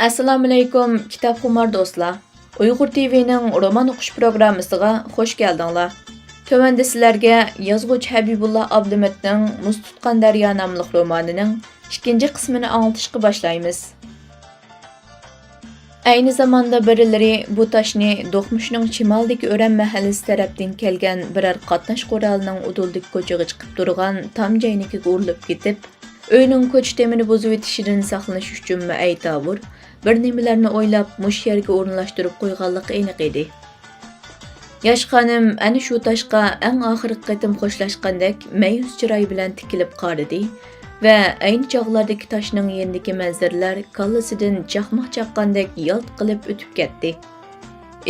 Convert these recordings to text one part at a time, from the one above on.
Assalomu alaykum kitobxumor do'stlar. Uyg'ur TV'ning roman o'qish programmasiga xush keldinglar. Tövəndə sizlarga yozuvchi Habibullah Abdumetning Muz tutqan daryo nomli romanining ikkinchi qismini anglitishga boshlaymiz. Ayni zamonda birileri bu toshni Do'qmushning shimolidagi O'ran mahallasi tarafdan kelgan biror qatnash qurolining uduldik ko'chaga chiqib turgan tam joynikiga urilib ketib, uyning ko'ch temini buzib etishidan saqlanish uchun aytabur bir nimalarni o'ylab mush yerga o'rinlashtirib qo'yganligi aniq edi. Yosh xonim ana shu toshga eng oxirgi qatim xo'shlashgandek mayus chiroy bilan tikilib qaradi va ayni chog'lardagi toshning yendagi manzaralar kallasidan chaqmoq chaqqandek yalt qilib o'tib ketdi.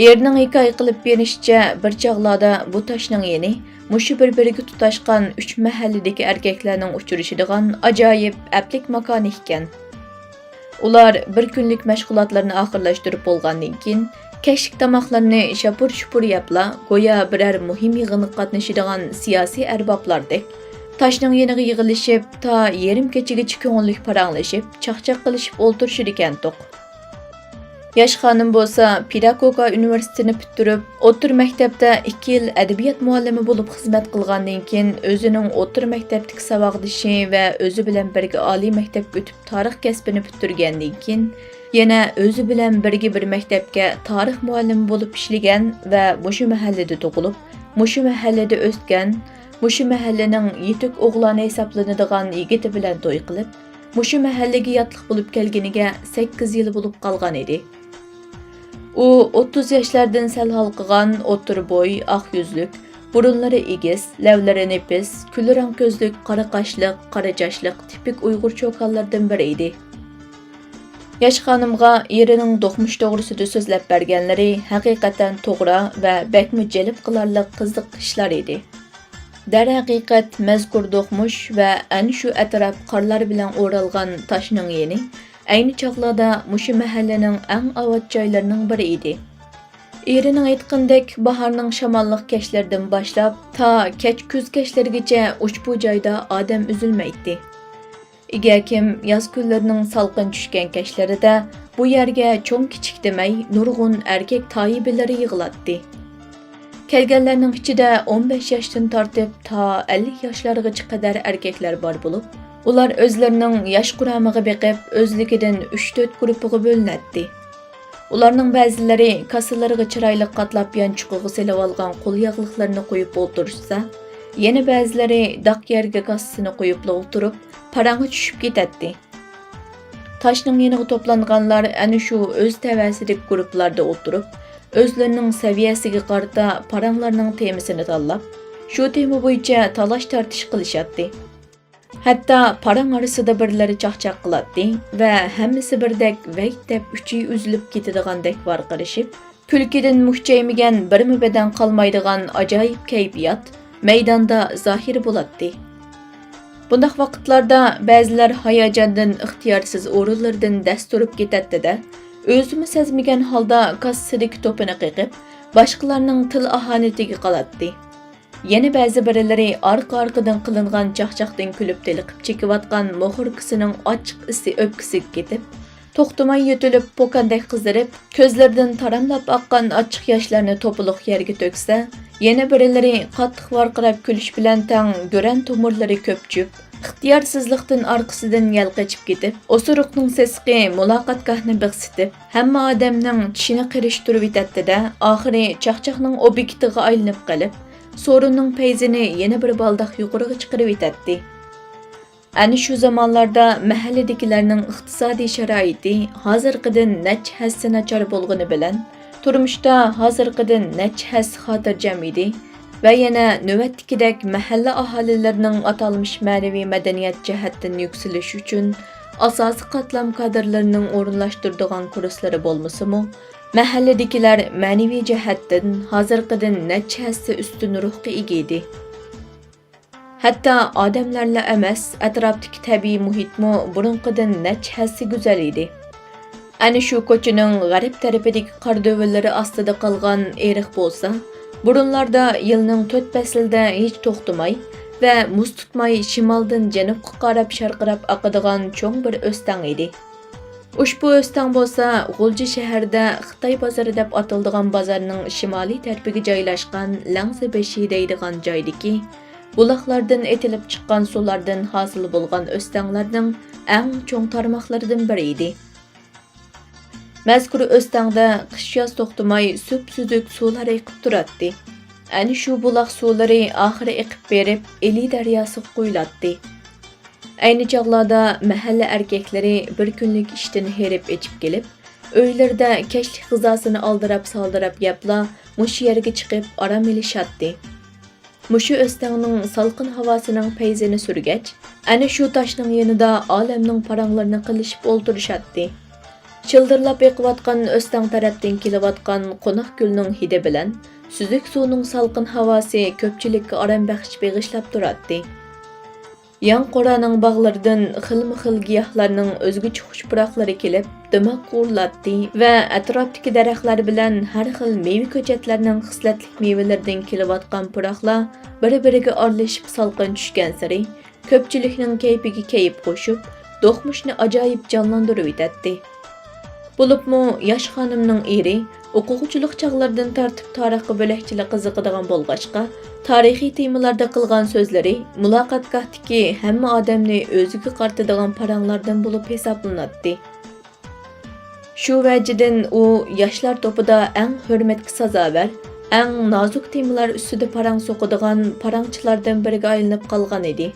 Erning hikoya qilib berishicha bir chog'larda bu toshning yeni mushu bir-biriga tutashgan 3 mahalladagi erkaklarning uchrashidigan ajoyib aplik makon ekan. Ular bir kunlik mashg'ulotlarni oxirlashtirib bo'lgandan keyin kechlik tomoqlarni shapur-shupur yapla, go'yo biror muhim yig'inga qatnashadigan siyosiy arboblardek toshning yeniga yig'ilishib, ta yarim kechagacha ko'ngillik paranglashib, chaqchaq qilishib o'ltirishir ekan to'q. Yosh xonim bo'lsa, Pedagogika universitetini bitirib, o'rta maktabda 2 yil adabiyot muallimi bo'lib xizmat qilgandan keyin o'zining o'rta maktabdagi saboqdoshi va o'zi bilan birga oliy maktabga o'tib tarix kasbini bitirgandan keyin yana o'zi bilan birga bir maktabga tarix muallimi bo'lib ishlagan va mushu mahallada tug'ilib, mushu mahallada o'sgan, mushu mahallaning yetuk o'g'loni hisoblanadigan yigiti bilan to'y qilib, mushu mahallaga yotliq bo'lib kelganiga 8 yil bo'lib qolgan edi. U 30 yoshlardan sal halqıgan, o'tir bo'y, oq yuzlik, burunlari egiz, lavlari nefis, kulrang ko'zlik, qora qoshliq, qora chashliq tipik Uyg'ur cho'qonlardan biri edi. Yosh xonimga erining Do'qmush to'g'risida so'zlab berganlari haqiqatan to'g'ri va bakmi jalb qilarliq qiziq ishlar edi. Darhaqiqat mazkur Do'qmush va ana shu atrof qorlar bilan o'ralgan toshning yeni ayni chog'larda mushu mahallaning eng avat joylarining biri edi. Erining aytgandek, bahorning shamolliq kechlaridan boshlab ta kech kuz kechlarigacha ushbu joyda odam uzilmaydi. Egakim yoz kunlarining salqin tushgan kechlarida bu yerga cho'ng kichik demay nurg'un erkak toyibilari yig'latdi. Kelganlarning ichida 15 yoshdan tortib ta 50 yoshlargacha qadar erkaklar bor bo'lib, ular o'zlarining yosh quramiga beqib, o'zligidan 3-4 guruhga bo'linadi. Ularning ba'zilari kasalariga chiroyli qatlab yanchuqiga selib olgan qo'l yog'liqlarini qo'yib o'tirishsa, yana ba'zilari daq yerga kassasini qo'yib o'tirib, parang'i tushib ketadi. Toshning yeniga to'planganlar ana shu o'z tavasidagi guruhlarda o'tirib, o'zlarining saviyasiga qarata paranglarning temisini tanlab, shu tema bo'yicha talash tartish qilishadi. Hatto parang orasida birlari chaqchaq qiladi va hammasi birdek vayt deb uchi uzilib ketadigandek varqirishib, kulkidan muhchaymagan birmi badan qolmaydigan ajoyib kayfiyat maydonda zohir bo'ladi. Bundaq vaqtlarda ba'zilar hayajondan ixtiyorsiz o'rinlardan dast turib ketadi-da, o'zini sezmagan holda kassadagi to'pini qiqib, boshqalarning til ahonatiga qoladi. Yana ba'zi birlari orqa-orqadan qilingan chaqchaqdan kulib teliqib chekiyotgan mo'xirkisining ochiq isi o'pkisiga ketib, to'xtamay yutilib pokandek qizdirib, ko'zlaridan taramlab oqqan ochiq yoshlarni to'piliq yerga to'ksa, yana birlari qattiq varqirab kulish bilan tang go'ran to'mirlari ko'pchib, ixtiyorsizlikdan orqasidan yalqachib ketib, osuruqning sesqi muloqotgohni biqsitib, hamma odamning tishini qirishtirib yetadi-da, oxiri chaqchaqning obyektiga aylanib qolib, sorunning payzini yana bir baldoq yuqoriga chiqarib yetadi. Ana shu zamonlarda mahalladagilarning iqtisodiy sharoiti hozirgidan necha hassa nachar bo'lgani bilan, turmushda hozirgidan necha hassa xotirjam edi va yana navbatdagidek mahalla aholilarining atalmish ma'naviy madaniyat jihatdan yuksalish uchun asosiy qatlam kadrlarining o'rinlashtiradigan kurslari bo'lmasa-mu, mahalladagilar ma'naviy jihatdan hozirgidan necha hassa ustun ruhga ega edi. Hatto odamlarla emas, atrofdagi tabiiy muhitmo burunqidan necha hassa go'zal edi. Ana shu ko'chaning g'arb tarafidagi qardovillari ostida qolgan eriq bo'lsa, burunlarda yilning 4 faslida hech to'xtamay va muz tutmay shimoldan janubga qarab sharqirab oqadigan cho'ng bir o'stang edi. Ushbu o'stan bo'lsa, G'ulji shahrida Xitoy bozori deb ataladigan bozorning shimoliy tarafiga joylashgan Langzibeshi deydigan joydagi buloqlardan etilib chiqqan suvlardan hosil bo'lgan o'stanlarning eng cho'ng tarmoqlaridan biri edi. Mazkur o'stangda qish-yoz to'xtamay sup-suzuk suvlar eqib turadi. Ani shu buloq suvlari oxiri eqib berib, Eli daryosiga quyiladi. Ayni chog'larda mahalla erkaklari bir kunlik ishdan herib echib kelib, uylarda kechlik g'izosini oldirab-soldirab yepla, mush yerga chiqib orom olishadi. Mushu o'stangning salqin havosining payzini surgach, ana shu toshning yanida olamning paranglarini qilishib o'ltirishadi. Childirlab eqiyotgan o'stang tarafdan kelayotgan qo'noq gulning hidi bilan suzuk suvning salqin havosi ko'pchilikka orom baxsh beg'ishlab turadi. Yan qoraning bog'laridan xilma-xil giyohlarning o'zgacha xushpuroqlari kelib, dimoq uriladi va atrofdagi daraxtlar bilan har xil meva ko'chatlarning xislatlik mevalaridan kelayotgan puroqlar bir-biriga aralashib salqin tushgan sari ko'pchilikning kayfiga kayib qo'shib, do'qmushni ajoyib jonlantirib etadi. Bo'libmi yosh xonimning eri o'quvchilik chog'laridan tartib tarixga bo'lakchilik qiziqadigan bo'lg'achqa, tarixiy temalarda qilgan so'zlari muloqotgohdagi hamma odamni o'ziga qartadigan paranglardan bo'lib hisoblanadi. Shu vajidan u yoshlar topida eng hurmatga sazovar, eng nozik temalar ustida parang so'qadigan parangchilardan biriga aylanib qolgan edi.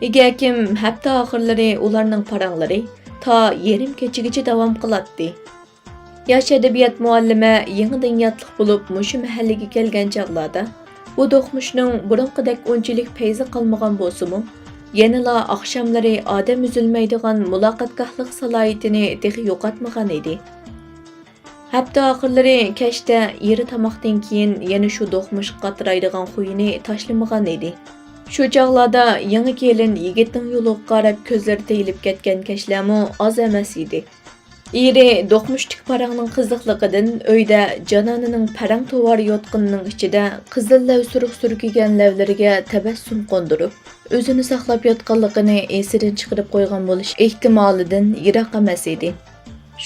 Egakim hafta oxirlari ularning paranglari ta yerim kechigacha davom qiladi. Yosh adabiyot muallimi yangidan yotliq bo'lib, mushu mahallaga kelgan chog'larda bu do'qmushning burunqidek unchalik payzi qolmagan bo'lsa-mu, yanala oqshomlari odam uzilmaydigan muloqotgohlik salohiyatini texi yo'qotmagan edi. Hafta oxirlari kechda yeri tomoqdan keyin yana shu do'qmush qatiraydigan xuyini tashlamagan edi. Shu chog'larda yangi kelin yigitning yo'liga qarab ko'zlari teyilib ketgan kashlarmi oz emas edi. Eri do'qmushlik parangning qiziqligidan uyda jononining parang to'vari yotqinining ichida qizillar suruq-surkigan lavlariga tabassum qo'ndirib, o'zini saqlab yotganligini esidan chiqarib qo'ygan bo'lish ehtimolidan yiroq emas edi.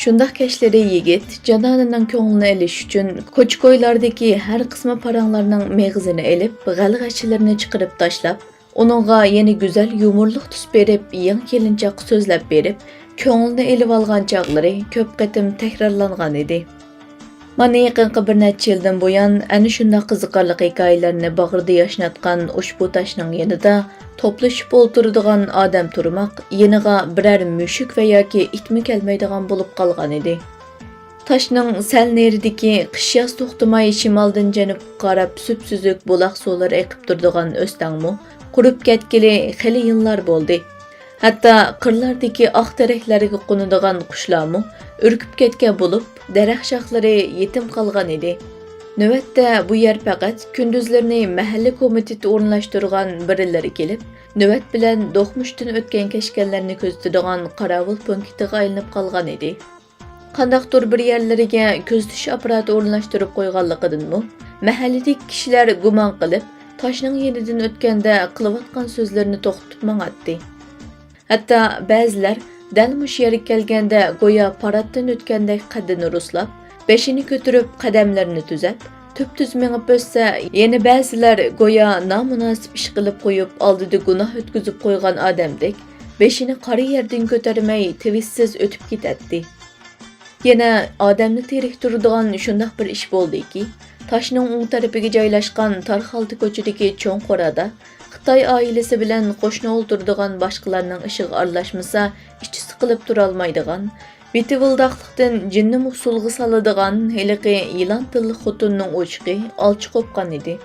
Shundaq kashlarda yigit jononining ko'nglini olish uchun ko'ch-ko'ylardagi har qismi paranglarning meg'zini elib, g'alg'achilarini chiqarib tashlab, uningga yana go'zal yumorliq tus berib, yang kelinchaq so'zlab berib, ko'nglini elib olgan chog'lari ko'p qatim takrorlangan edi. Mana yaqinqi bir necha yildan buyon ana shunday qiziqarli hikoyalarni bag'rida yashnatgan ushbu toshning yanida to'plashib o'tiradigan odam turmoq, yeniga biror mushuk va yoki itmi kelmaydigan bo'lib qolgan edi. Toshning sal neridagi qish-yoz to'xtamay shimoldan janubga qarab sup-suzuk buloq suvlari eqib turadigan o'stangmi qurib ketgili xili yillar bo'ldi. Hatto qirlardagi oq daraxtlarga qo'nadigan qushlarmi urkib ketgan bo'lib, daraxt shoxlari yetim qolgan edi. Navbatda bu yer faqat kunduzlarini mahalla komiteti o'rinlashtirgan birilar kelib, navbat bilan do'qmushdan o'tgan kashkanlarni ko'zatadigan qorovul punktiga aylanib qolgan edi. Qandaqdir bir yerlariga ko'zatish apparati o'rinlashtirib qo'yganligidanmi, mahalladagi kishilar gumon qilib, toshning yenidan o'tganda qilayotgan so'zlarini to'xtatib mang'atdi. Hatto ba'zilar dal mush yerga kelganda go'yo paraddan o'tgandek qaddini ruslab, beshini ko'tarib qadamlarini tuzab, tub-tuz mengib o'tsa, yana ba'zilar go'yo nomunosib ish qilib qo'yib, oldida gunoh o'tkazib qo'ygan odamdek, beshini qora yerdan ko'tarmay tvissiz o'tib ketadi. Yana odamni teriktiradigan shundoq bir ish bo'ldiki, toshning o'ng tarafiga joylashgan Tarxalti ko'chadagi cho'ng qorada Xitoy oilasi bilan qo'shni o'ltiradigan boshqalarning ishiga aralashmasa, ichi siqilib tura olmaydigan, betivildoqlikdan jinni musulg'i soladigan heliqi yilon tilli xotinning o'chqi olchi qo'pgan edi.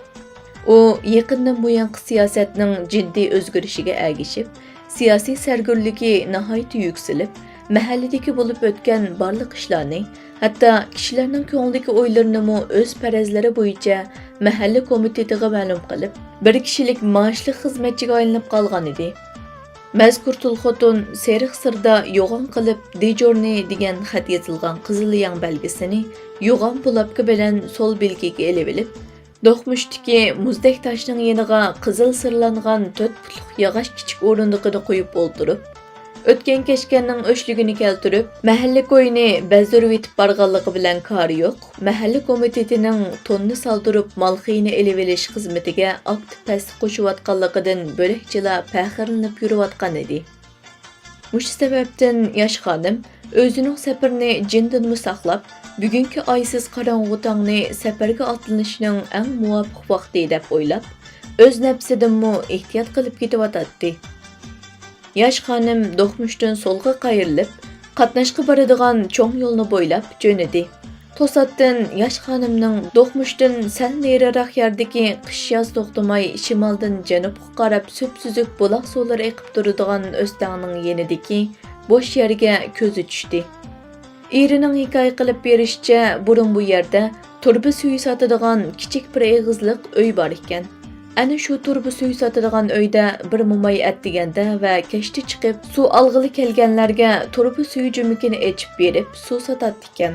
U yaqindan buyon siyosatning jiddiy o'zgarishiga ergishib, siyosiy sargurligi nihoyat yuksalib, mahalladagi bo'lib o'tgan barliq ishlarni, hatto kishilarning ko'nglidagi o'ylarini o'z farazlari bo'yicha mahalla komitetiga ma'lum qilib, bir kishilik maoshli xizmatchiga aylanib qolgan edi. Mazkur tulxotun seriq sirda yo'g'on qilib dejorni degan xat yozilgan qizil yang belgisini yo'g'on bulapka bilan sol belgiga elib olib, do'qmushdagi muzdek toshning yeniga qizil sirlangan 4 putliq yog'och kichik o'rindiqida qo'yib o'ltirib, Ötken keşkenning öşlügini keltirip, mahalle koyunu bezdirip etip barganlığı bilen kari yok. Mahalle komitetining tonni saldırıp malxiyini eliveliş xizmetiga aktiv pəsli qoşuvatqanlıqıdan bölekçila pəxirlinip yürüvatqan edi. Muş sebepten yaş xanım özünün səpirini jindinmi saqlap, bugünkü aysiz qarangğı tangni səperge atlanışının eng muvafiq vaqti dep oylap, öz nəfsidinmi ehtiyat qilib ketivatatdi. Yaş xanım doqmuşdan solga qayrilip, qatnaşqı baradigan çoğ yolunu boylap jönedi. Tosatdan yaş xanımning doqmuşdan sal neriroq yerdagi qish-yoz to'xtamay shimoldan janubga qarab söpsüzük bulaq suları eqib turadigan o'stangning yenidagi bo'sh yerga ko'zi tushdi. Erining hikoya qilib berishicha, burun bu yerda turbi suvi sotadigan kichik bir eg'izliq uy bor ekan. Ana shu turbi suvi sotadigan uyda bir mo'may atdiganda va kechda chiqib suv olg'ili kelganlarga turbi suvi jumikini echib berib suv sotatdi ekan.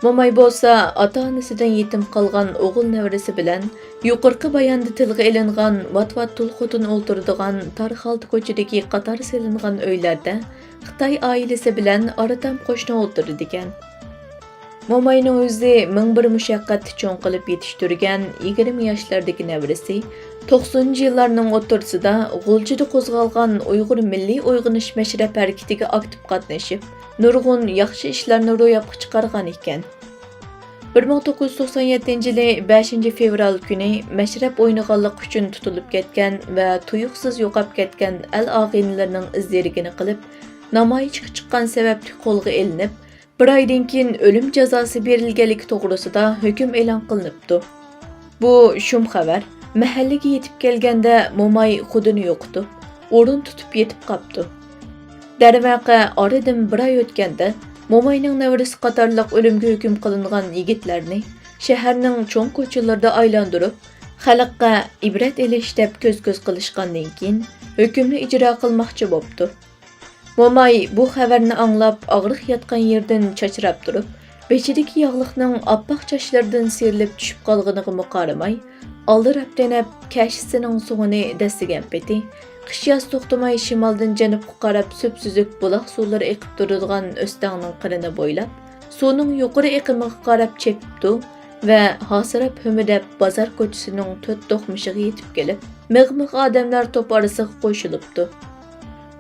Mo'may bo'lsa ota-onasidan yetim qolgan o'g'il nevrasi bilan yuqorqi bayonda tilga ilingan vat-vat tulxutun o'ltiradigan tarixaldi ko'chadagi qator selingan uylarda Xitoy oilasi bilan oratam qo'shni o'ltirdi ekan. Mo'mayning o'zi ming bir mushaqqatni cho'ng qilib yetishtirgan 20 yoshlardagi nevrasi 90-yillarning o'rtasida G'uljida qo'zg'algan Uyg'ur milliy uyg'onish mashrab harakatiga aktiv qatnashib, nurg'un yaxshi ishlarni ro'yobga chiqargan ekan. 1997-yili 5 fevral kuni mashrab o'ynaganlik uchun tutilib ketgan va tuyuqsiz yo'qab ketgan al-og'inlarning izlerigini qilib, namoyishga chiqqan sababli qo'lga ilinib, bir oydan keyin o'lim jazosi berilganligi to'g'risida hukm e'lon qilinibdi. Bu shum xabar mahallaga yetib kelganda mo'may xudini yo'qdi, o'rin tutib yetib qapti. Darvaqa oradan bir oy o'tganda mo'mayning nevrasi qatorliq o'limga hukm qilingan yigitlarni shaharning cho'ng ko'chalarida aylantirib, xalqqa ibrat elish deb ko'z-ko'z qilishgandan keyin hukmni ijro qilmoqchi bo'pti. Mo'may bu xabarni anglab og'riq yotgan yerdan chachrab turib, bechidagi yog'liqning oppoq chochlaridan serilib tushib qolganiga qaramay, oldirab denab kashisining suvini dastigan peti, qish-yoz to'xtamay shimoldan janubga qarab söpsüzük bulaq suvlari eqib turadigan o'stangning qirini bo'ylab, suvning yuqori eqimiga qarab chepibdi va hosirab humidab bozor ko'chasining to'rt do'qmishiga yetib kelib, mig'miq odamlar to'p orasiga qo'shilibdi.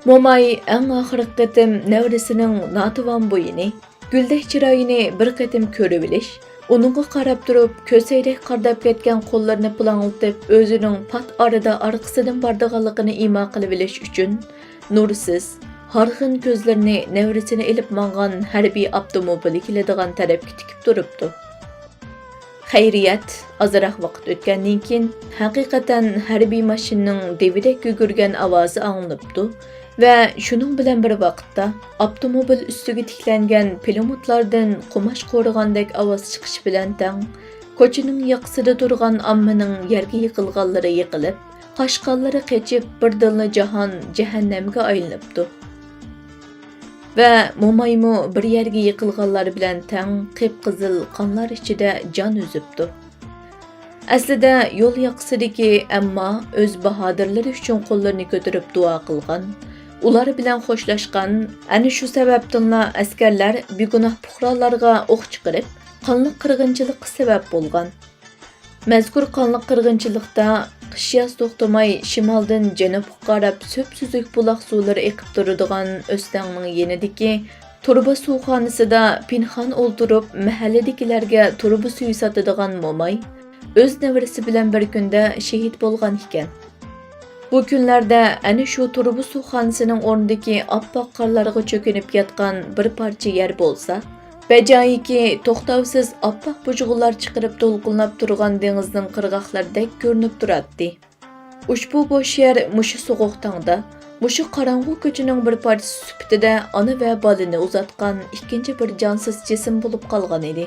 Mo'may eng oxirgi qatim nevrasining notivan bo'yini, guldek chiroyini bir qatim ko'rib bilish, uningga qarab turib, ko'saydek qardab ketgan qo'llarini planglatib, o'zining pat orada orqasidan bordiganligini imo qilib bilish uchun nursiz, harg'in ko'zlarini nevrasini ilib mangan harbiy avtomobili keladigan tarafga tikib turibdi. Xayriyat, ozroq vaqt o'tgandan keyin haqiqatan harbiy mashinaning devidek yugurgan ovozi anglanibdi va shuning bilan bir vaqtda avtomobil ustiga tiklangan pilomatlardan qumash qo'rigandek ovoz chiqish bilan tang ko'chaning yoqsida turgan ommaning yerga yiqilganlari yiqilib, qashqonlari qechib birdilni jahon jahannamga aylanibdi. Va mo'maymu bir yerga yiqilganlar bilan tang qip-qizil qonlar ichida jon uzibdi. Aslida yo'l yoqsidagi ammo o'z bahodirlari uchun qo'llarini ko'tarib duo qilgan, ular bilan xo'shlashgan, ana shu sababdanla askarlar begunoh puhralarga o'q chiqarib, qonli qirg'inchilikqa sabab bo'lgan. Mazkur qonli qirg'inchilikda qish-yoz to'xtamay shimoldan janubga qarab söpsüzük bulaq suvlari eqib turadigan o'stangning yenidagi turba suvxonasida pinxon o'ltirib mahalladagilarga turba suvi sotadigan mo'may o'z nevrasi bilan bir kunda shahid bo'lgan ekan. Bu kunlarda ana shu turba suvxonasining o'rnidagi oppoq qorlarga cho'kinib yotgan bir parcha yer bo'lsa, bajoyiki to'xtovsiz oppoq bujg'ular chiqarib to'lqinlab turgan dengizning qirg'oqlaridek ko'rinib turadi. Ushbu bo'sh yer mushu so'g'uq tongda, mushu qorong'u ko'chaning bir parchasi sifatida ona va bolani uzatgan ikkinchi bir jonsiz jism bo'lib qolgan edi.